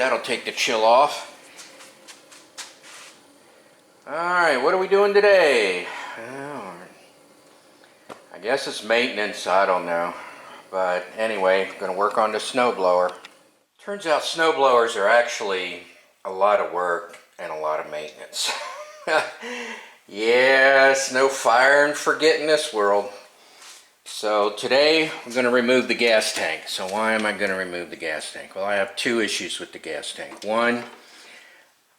that'll take the chill off. Alright, what are we doing today? Well, I guess it's maintenance, I don't know. But anyway, I'm going to work on the snow blower. Turns out snow blowers are actually a lot of work and a lot of maintenance. Yes, no fire and forget in this world. So today I'm going to remove the gas tank. So why am I going to remove the gas tank? Well, I have two issues with the gas tank. One,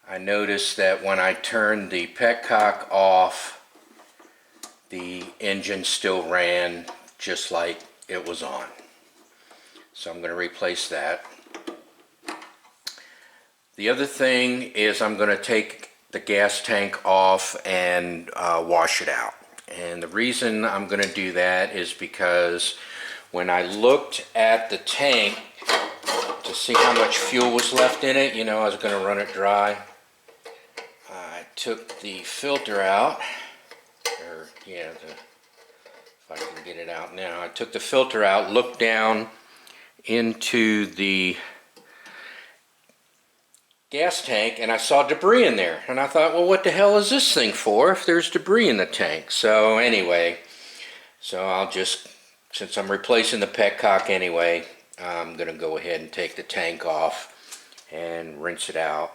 I noticed that when I turned the Petcock off, the engine still ran just like it was on. So I'm going to replace that. The other thing is I'm going to take the gas tank off and wash it out. And the reason I'm going to do that is because when I looked at the tank to see how much fuel was left in it, you know, I was going to run it dry. I took the filter out, or yeah, if I can get it out now. I took the filter out, looked down into the gas tank, and I saw debris in there, and I thought, well, what the hell is this thing for if there's debris in the tank? So anyway, I'll just, since I'm replacing the Petcock anyway, I'm gonna go ahead and take the tank off and rinse it out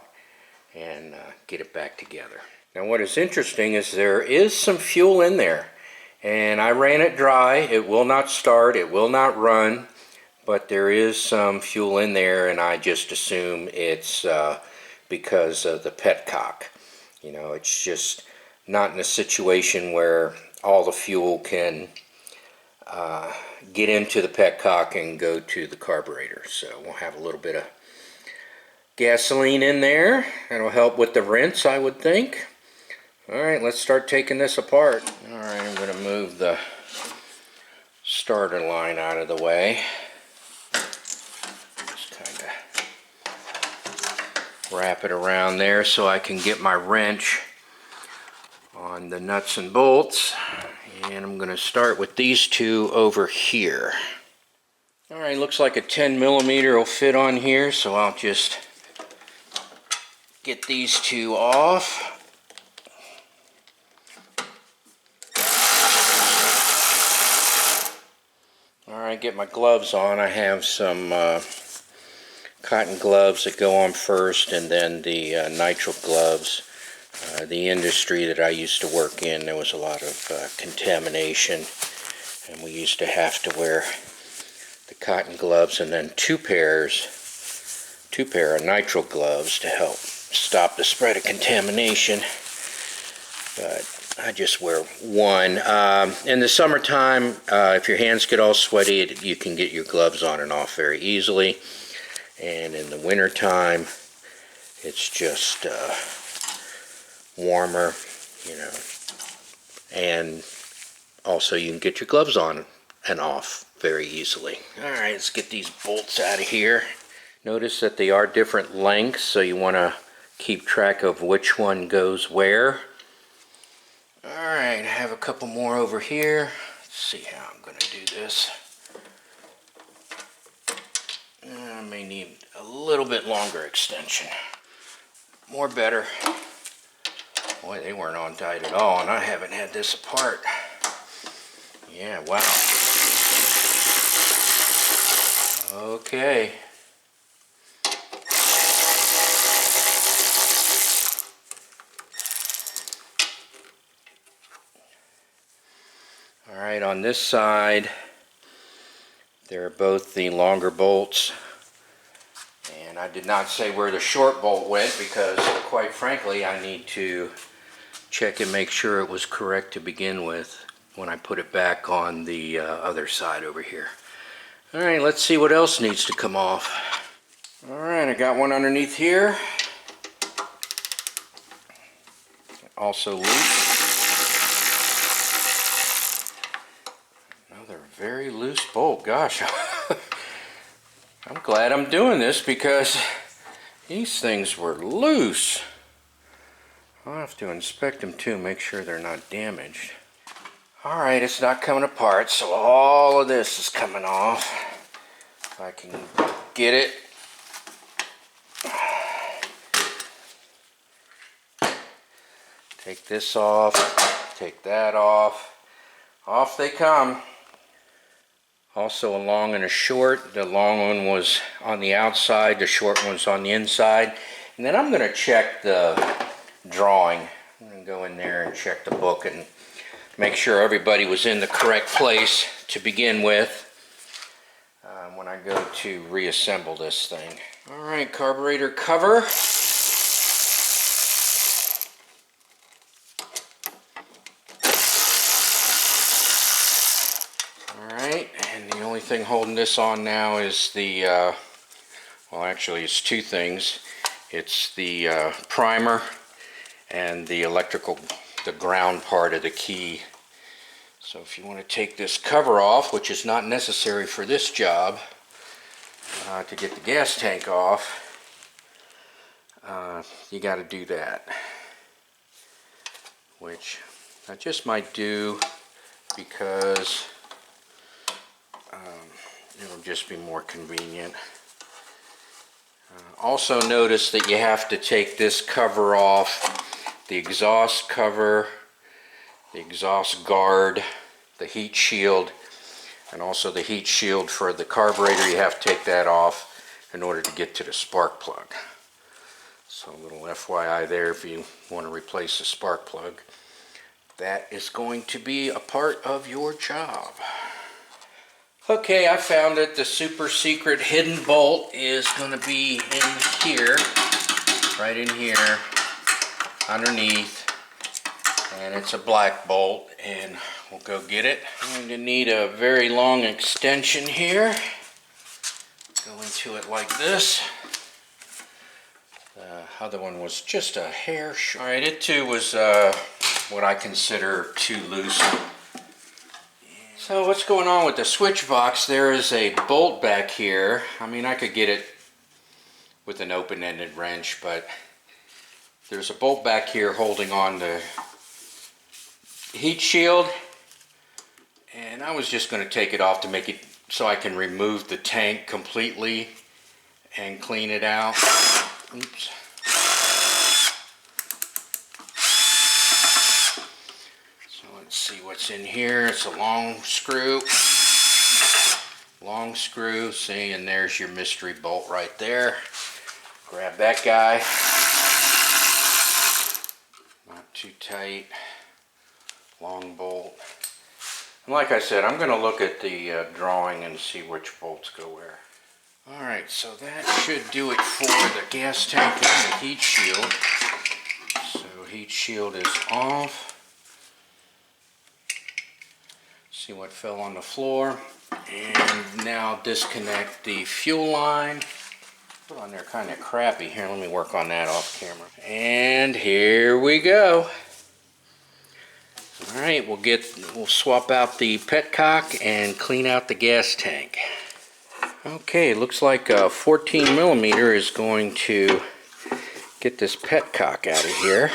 and get it back together. Now what is interesting is there is some fuel in there, and I ran it dry. It will not start, it will not run, but there is some fuel in there, and I just assume it's because of the Petcock. You know, it's just not in a situation where all the fuel can get into the Petcock and go to the carburetor. So we'll have a little bit of gasoline in there. That'll help with the rinse, I would think. Alright, let's start taking this apart. Alright, I'm going to move the starter line out of the way. Wrap it around there so I can get my wrench on the nuts and bolts, and I'm going to start with these two over here. Alright, looks like a 10mm will fit on here, so I'll just get these two off. Alright, get my gloves on. I have some cotton gloves that go on first, and then the nitrile gloves. The industry that I used to work in, there was a lot of contamination, and we used to have to wear the cotton gloves and then two pair of nitrile gloves to help stop the spread of contamination. But I just wear one. In the summertime, if your hands get all sweaty, you can get your gloves on and off very easily. And in the winter time, it's just warmer, you know, and also you can get your gloves on and off very easily. Alright, let's get these bolts out of here. Notice that they are different lengths, so you want to keep track of which one goes where. Alright, I have a couple more over here. Let's see how I'm going to do this. I may need a little bit longer extension. More better. Boy, they weren't on tight at all, and I haven't had this apart. Yeah, wow. Okay. Alright, on this side, they're both the longer bolts, and I did not say where the short bolt went because, quite frankly, I need to check and make sure it was correct to begin with when I put it back on the other side over here. Alright, let's see what else needs to come off. Alright, I got one underneath here. Also loose. Another very loose bolt. Gosh, I'm glad I'm doing this because these things were loose. I'll have to inspect them too, make sure they're not damaged. Alright, it's not coming apart, so all of this is coming off. If I can get it. Take this off, take that off. Off they come. Also a long and a short. The long one was on the outside, the short one's on the inside. And then I'm going to check the drawing. I'm going to go in there and check the book and make sure everybody was in the correct place to begin with when I go to reassemble this thing. Alright, carburetor cover. Alright, and the only thing holding this on now is the, well actually it's two things. It's the primer and the electrical, the ground part of the key. So if you want to take this cover off, which is not necessary for this job, to get the gas tank off, you got to do that. Which I just might do because it'll just be more convenient. Also notice that you have to take this cover off, the exhaust cover, the exhaust guard, the heat shield, and also the heat shield for the carburetor. You have to take that off in order to get to the spark plug. So a little FYI there if you want to replace the spark plug. That is going to be a part of your job. Okay, I found it. The super secret hidden bolt is going to be in here, right in here, underneath. And it's a black bolt, and we'll go get it. I'm going to need a very long extension here. Go into it like this. The other one was just a hair short. Alright, it too was what I consider too loose. So what's going on with the switch box? There is a bolt back here. I mean, I could get it with an open-ended wrench, but there's a bolt back here holding on the heat shield, and I was just going to take it off to make it so I can remove the tank completely and clean it out. Oops. So let's see what's in here. It's a long screw, see, and there's your mystery bolt right there. Grab that guy. Not too tight. Long bolt. And like I said, I'm going to look at the drawing and see which bolts go where. Alright, so that should do it for the gas tank and the heat shield. So heat shield is off. See what fell on the floor. And now disconnect the fuel line. Put on there kind of crappy. Here, let me work on that off camera. And here we go. Alright, we'll swap out the Petcock and clean out the gas tank. Okay, looks like a 14 millimeter is going to get this Petcock out of here.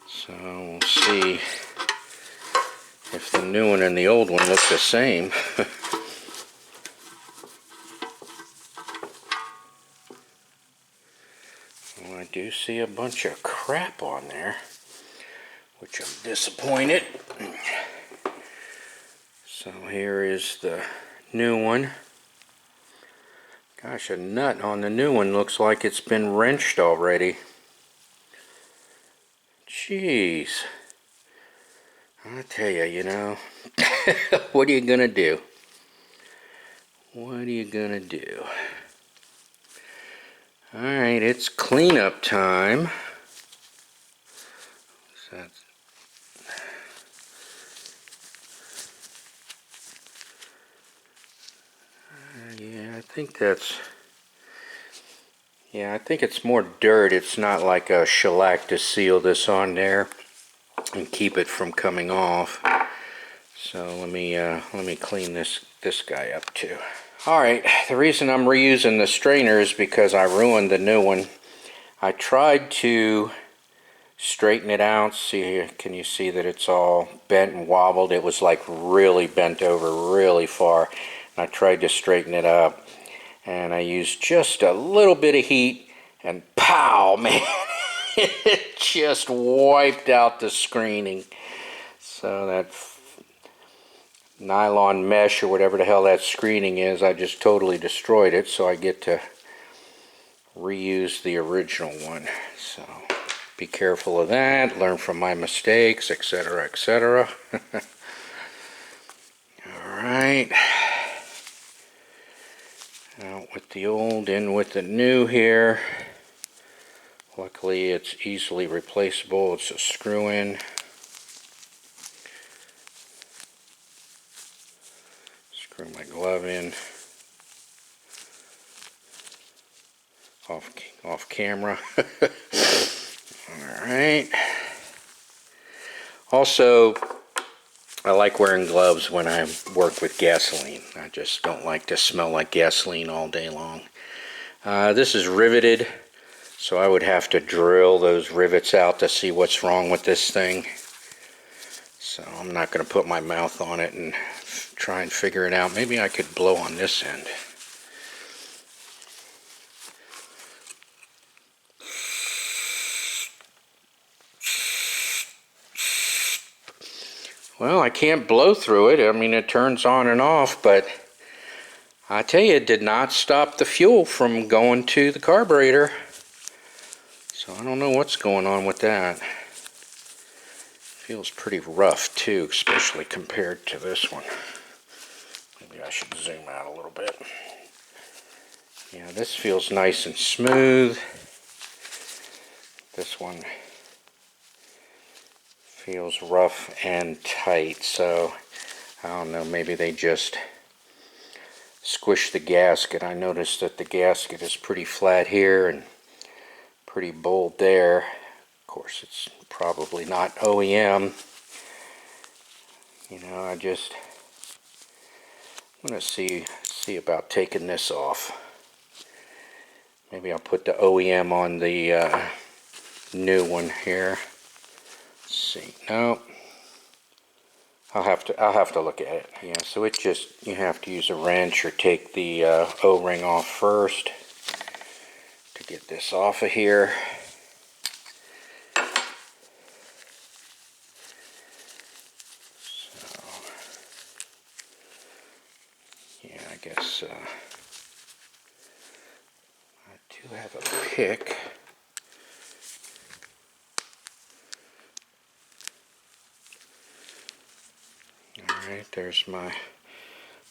So we'll see if the new one and the old one look the same. Well, I do see a bunch of crap on there, which I'm disappointed. So here is the new one. Gosh, a nut on the new one looks like it's been wrenched already. Jeez. I tell you, you know, what are you gonna do? What are you gonna do? Alright, it's cleanup time. So that's yeah, I think that's, yeah, I think it's more dirt. It's not like a shellac to seal this on there and keep it from coming off. So let me clean this guy up too. Alright, the reason I'm reusing the strainer is because I ruined the new one. I tried to straighten it out. See here, can you see that it's all bent and wobbled? It was like really bent over really far. I tried to straighten it up, and I used just a little bit of heat, and pow, man, It just wiped out the screening. So that nylon mesh or whatever the hell that screening is, I just totally destroyed it, so I get to reuse the original one. So be careful of that, learn from my mistakes, etc., etc. Alright, out with the old, in with the new here. Luckily it's easily replaceable, it's a screw-in. Screw my glove in off camera. Alright. Also, I like wearing gloves when I work with gasoline. I just don't like to smell like gasoline all day long. This is riveted, so I would have to drill those rivets out to see what's wrong with this thing. So I'm not going to put my mouth on it and try and figure it out. Maybe I could blow on this end. Well, I can't blow through it. I mean, it turns on and off, but I tell you, it did not stop the fuel from going to the carburetor. So I don't know what's going on with that. Feels pretty rough too, especially compared to this one. Maybe I should zoom out a little bit. Yeah, this feels nice and smooth. This one feels rough and tight, so I don't know, maybe they just squished the gasket. I noticed that the gasket is pretty flat here and pretty bold there. Of course, it's probably not OEM. You know, I'm gonna see about taking this off. Maybe I'll put the OEM on the new one here. Let's see. No, I'll have to look at it. Yeah, so it just, you have to use a wrench or take the O-ring off first to get this off of here. So yeah, I guess I do have a pick. Alright, there's my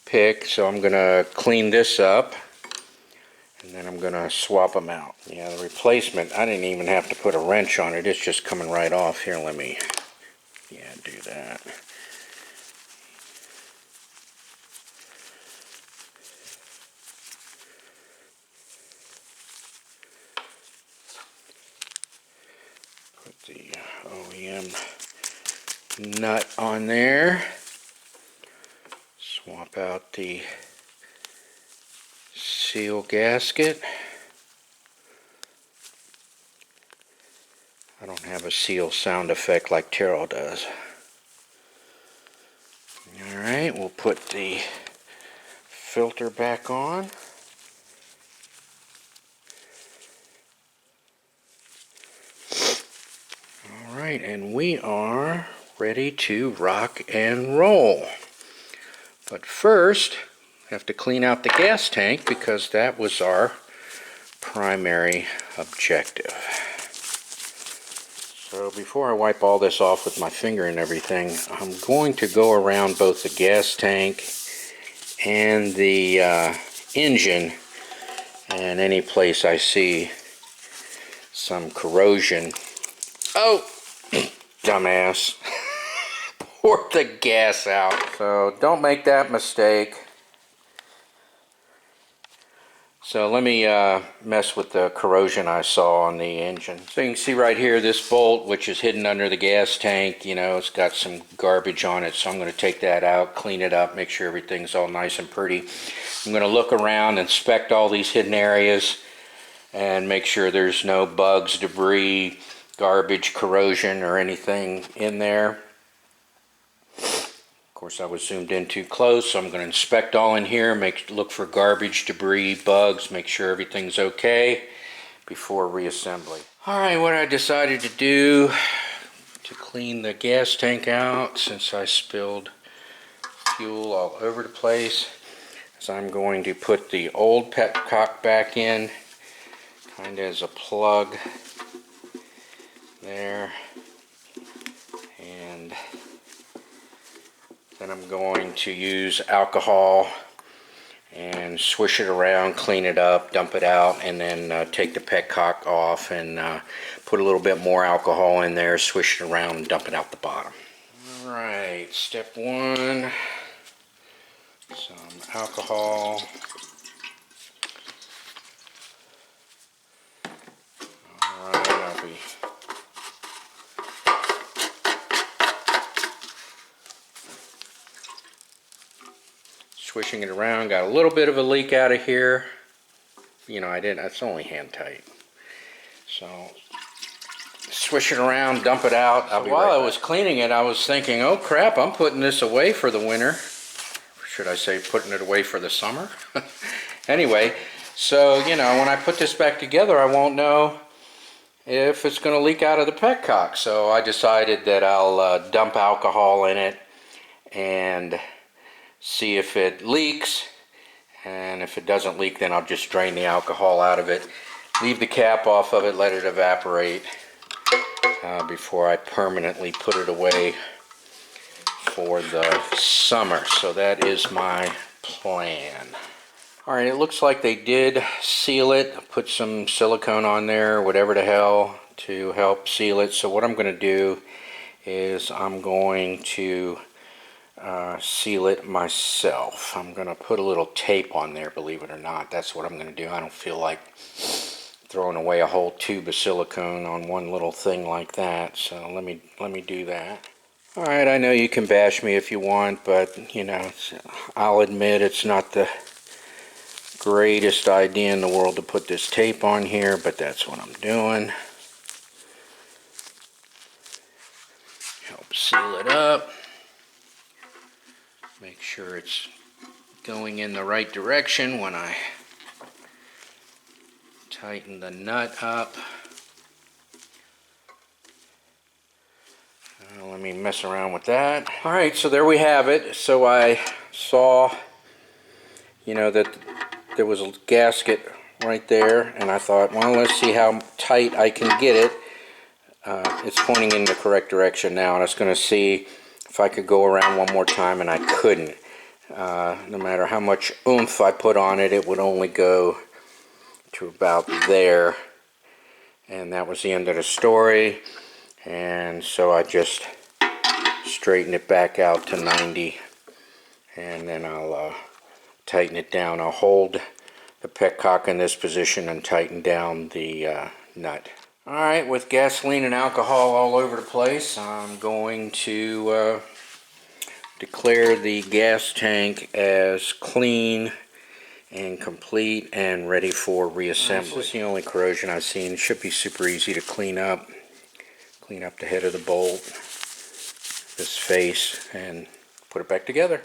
pick, so I'm going to clean this up and then I'm going to swap them out. Yeah, the replacement, I didn't even have to put a wrench on it, it's just coming right off. Here, let me, do that. Put the OEM nut on there. Swap out the seal gasket. I don't have a seal sound effect like Terrell does. Alright, we'll put the filter back on. Alright, and we are ready to rock and roll. But first, we have to clean out the gas tank because that was our primary objective. So before I wipe all this off with my finger and everything, I'm going to go around both the gas tank and the engine, and any place I see some corrosion. Oh, dumbass. Poured the gas out. So don't make that mistake. So let me mess with the corrosion I saw on the engine. So you can see right here this bolt, which is hidden under the gas tank, you know, it's got some garbage on it, so I'm going to take that out, clean it up, make sure everything's all nice and pretty. I'm going to look around, inspect all these hidden areas, and make sure there's no bugs, debris, garbage, corrosion, or anything in there. Of course, I was zoomed in too close, so I'm going to inspect all in here, look for garbage, debris, bugs, make sure everything's okay before reassembly. Alright, what I decided to do to clean the gas tank out, since I spilled fuel all over the place, is I'm going to put the old Petcock back in, kind of as a plug there, and then I'm going to use alcohol and swish it around, clean it up, dump it out, and then take the Petcock off and put a little bit more alcohol in there, swish it around, and dump it out the bottom. Alright, step one, some alcohol. Alright, I'll be swishing it around. Got a little bit of a leak out of here. You know, it's only hand tight. So, swish it around, dump it out. While I was cleaning it, I was thinking, oh crap, I'm putting this away for the winter. Should I say putting it away for the summer? Anyway, so, you know, when I put this back together, I won't know if it's going to leak out of the Petcock. So I decided that I'll dump alcohol in it and see if it leaks, and if it doesn't leak, then I'll just drain the alcohol out of it, leave the cap off of it, let it evaporate before I permanently put it away for the summer. So that is my plan. Alright, it looks like they did seal it, put some silicone on there, whatever the hell, to help seal it. So what I'm going to do is I'm going to seal it myself. I'm going to put a little tape on there, believe it or not. That's what I'm going to do. I don't feel like throwing away a whole tube of silicone on one little thing like that. So let me do that. Alright, I know you can bash me if you want, but you know, I'll admit it's not the greatest idea in the world to put this tape on here, but that's what I'm doing. Help seal it up. Make sure it's going in the right direction when I tighten the nut up. Let me mess around with that. Alright, so there we have it. So I saw, you know, that there was a gasket right there, and I thought, well, let's see how tight I can get it. It's pointing in the correct direction now, and I was going to see if I could go around one more time, and I couldn't. No matter how much oomph I put on it, it would only go to about there, and that was the end of the story. And so I just straighten it back out to 90, and then I'll tighten it down. I'll hold the Petcock in this position and tighten down the nut. Alright, with gasoline and alcohol all over the place, I'm going to declare the gas tank as clean and complete and ready for reassembly. This is the only corrosion I've seen. It should be super easy to clean up. Clean up the head of the bolt, this face, and put it back together.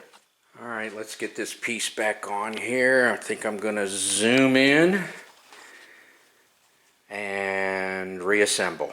Alright, let's get this piece back on here. I think I'm going to zoom in and reassemble.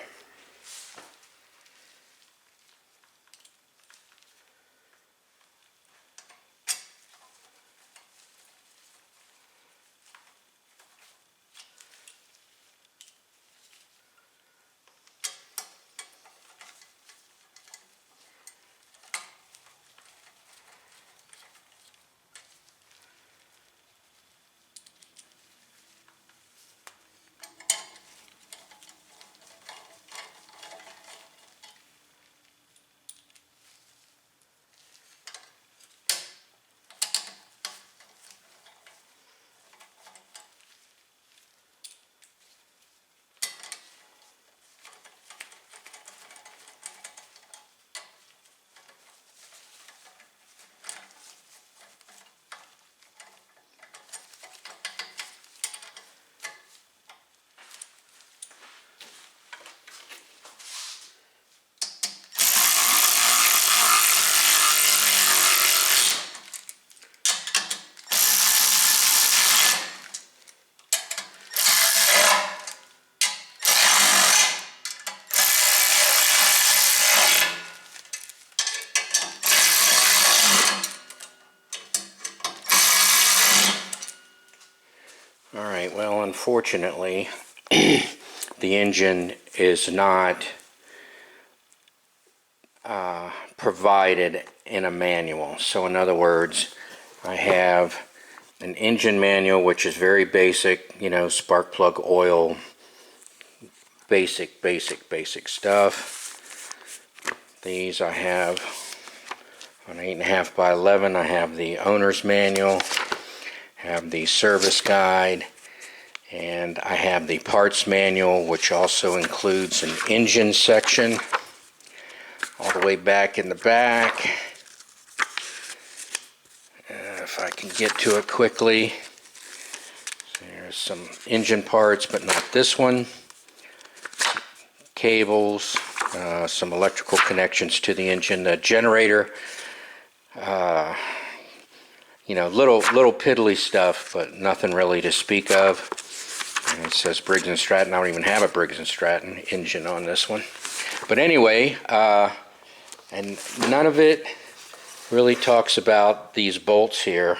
unfortunately, the engine is not provided in a manual. So in other words, I have an engine manual which is very basic, you know, spark plug oil, basic stuff. These I have on 8.5 by 11. I have the owner's manual, have the service guide, and I have the parts manual, which also includes an engine section all the way back in the back. If I can get to it quickly, there's some engine parts, but not this one. Cables, some electrical connections to the engine, the generator, you know, little piddly stuff, but nothing really to speak of. And it says Briggs & Stratton. I don't even have a Briggs & Stratton engine on this one. But anyway, and none of it really talks about these bolts here.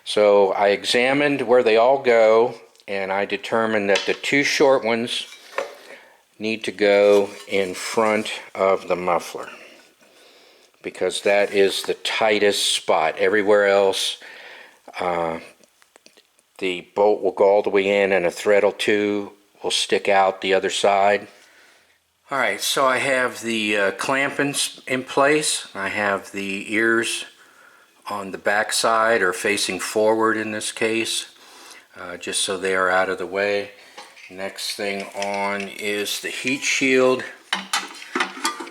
So I examined where they all go, and I determined that the two short ones need to go in front of the muffler, because that is the tightest spot. Everywhere else, the bolt will go all the way in and a thread or two will stick out the other side. Alright, so I have the clampings in place. I have the ears on the back side, or facing forward in this case, just so they are out of the way. Next thing on is the heat shield.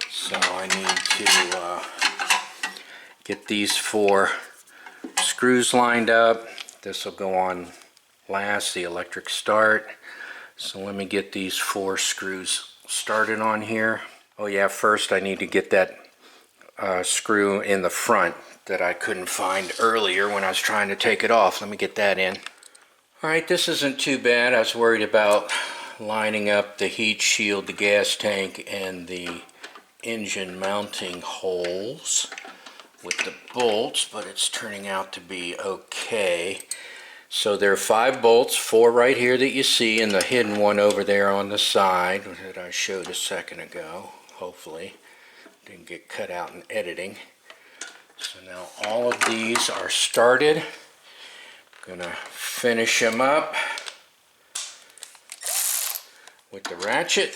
So I need to get these 4 screws lined up. This will go on last, the electric start. So let me get these 4 screws started on here. Oh yeah, first I need to get that screw in the front that I couldn't find earlier when I was trying to take it off. Let me get that in. Alright, this isn't too bad. I was worried about lining up the heat shield, the gas tank, and the engine mounting holes with the bolts, but it's turning out to be okay. So there are 5 bolts, 4 right here that you see, and the hidden one over there on the side that I showed a second ago. Hopefully didn't get cut out in editing. So now all of these are started. Gonna finish them up with the ratchet.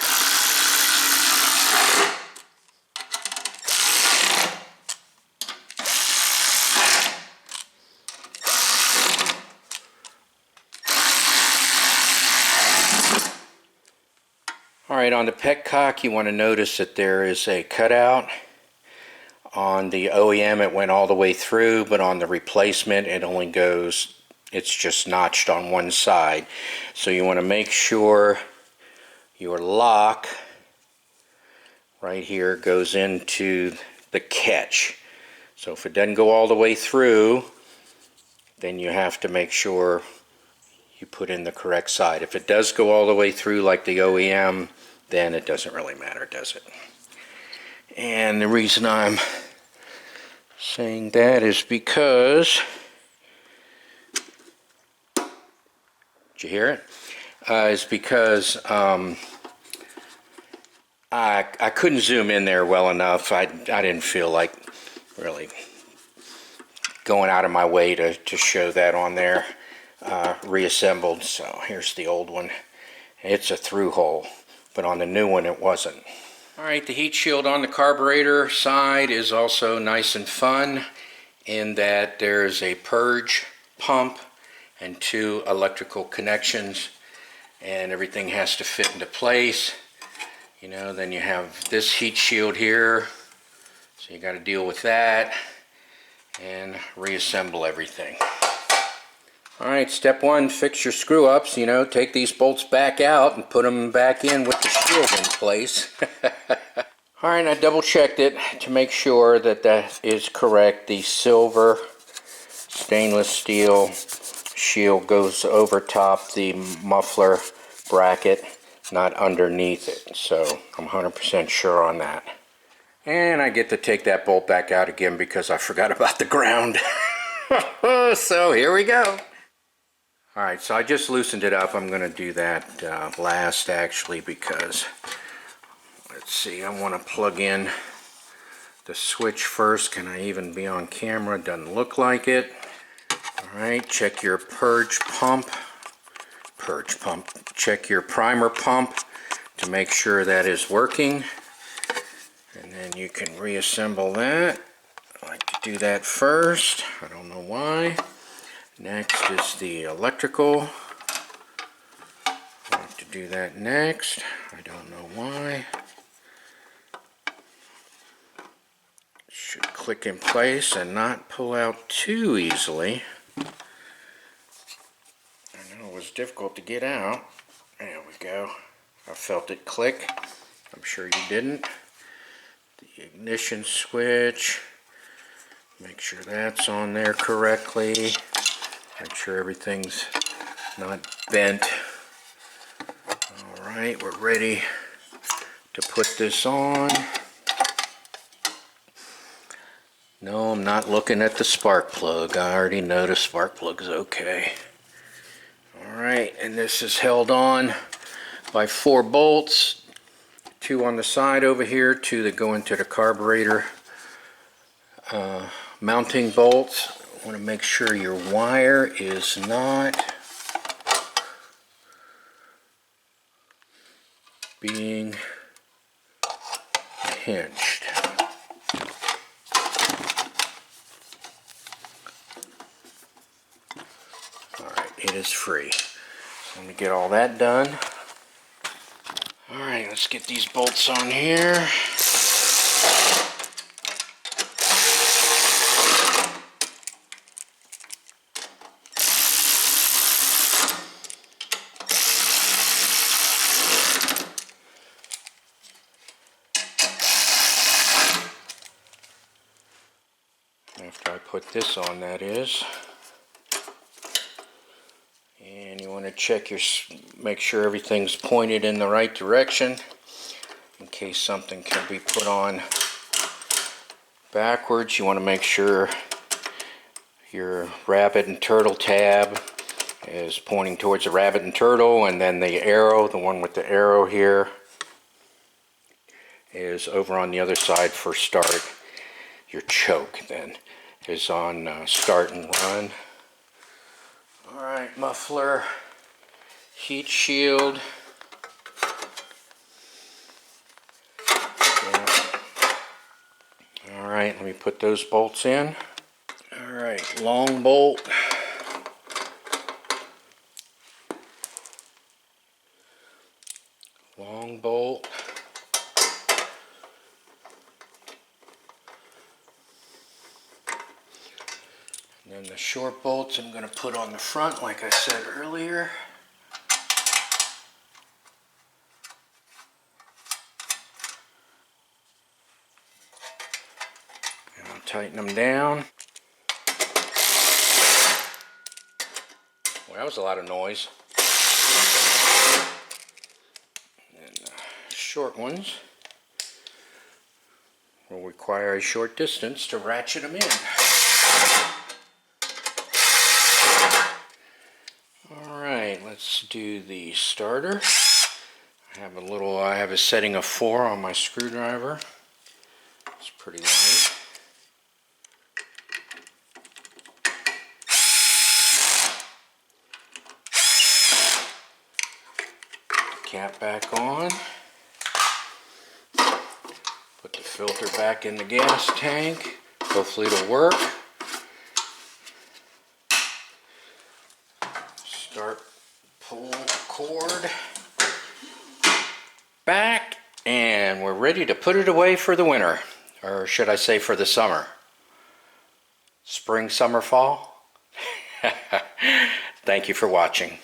Alright, on the Petcock, you want to notice that there is a cutout. On the OEM it went all the way through, but on the replacement it only goes, it's just notched on one side. So you want to make sure your lock right here goes into the catch. So if it doesn't go all the way through, then you have to make sure you put in the correct side. If it does go all the way through like the OEM, then it doesn't really matter, does it? And the reason I'm saying that is because, did you hear it? Is because I couldn't zoom in there well enough. I didn't feel like really going out of my way to show that on there. Reassembled. So here's the old one. It's a through hole, but on the new one it wasn't. Alright, the heat shield on the carburetor side is also nice and fun in that there's a purge pump and 2 electrical connections, and everything has to fit into place. You know, then you have this heat shield here, so you got to deal with that and reassemble everything. Alright, step 1, fix your screw ups. You know, take these bolts back out and put them back in with the shield in place. Alright, I double checked it to make sure that that is correct. The silver stainless steel shield goes over top the muffler bracket, not underneath it. So I'm 100% sure on that. And I get to take that bolt back out again because I forgot about the ground. So here we go. All right, so I just loosened it up. I'm going to do that last actually because, let's see, I want to plug in the switch first. Can I even be on camera? Doesn't look like it. All right, check your purge pump. Check your primer pump to make sure that is working. And then you can reassemble that. I like to do that first. I don't know why. Next is the electrical. I like to do that next. I don't know why. Should click in place and not pull out too easily. I know it was difficult to get out. There we go. I felt it click. I'm sure you didn't. The ignition switch. Make sure that's on there correctly. Make sure everything's not bent. Alright, we're ready to put this on. No, I'm not looking at the spark plug. I already know the spark plug is okay. Alright, and this is held on by 4 bolts. 2 on the side over here, 2 that go into the carburetor mounting bolts. I want to make sure your wire is not being pinched. Alright, it is free. So let me get all that done. Alright, let's get these bolts on here. After I put this on, that is. And you want to check make sure everything's pointed in the right direction in case something can be put on backwards. You want to make sure your rabbit and turtle tab is pointing towards the rabbit and turtle, and then the arrow, the one with the arrow here, is over on the other side for start. Your choke then is on start and run. Alright, muffler, heat shield. Yeah. Alright, let me put those bolts in. Alright, long bolt. Long bolt. And then the short bolts I'm going to put on the front like I said earlier. And I'll tighten them down. Well, that was a lot of noise. And the short ones will require a short distance to ratchet them in. Alright, let's do the starter. I have a setting of 4 on my screwdriver. It's pretty light. Cap back on. Put the filter back in the gas tank. Hopefully it'll work. Start, pull cord back, and we're ready to put it away for the winter, or should I say for the summer. Spring, summer, fall. Thank you for watching.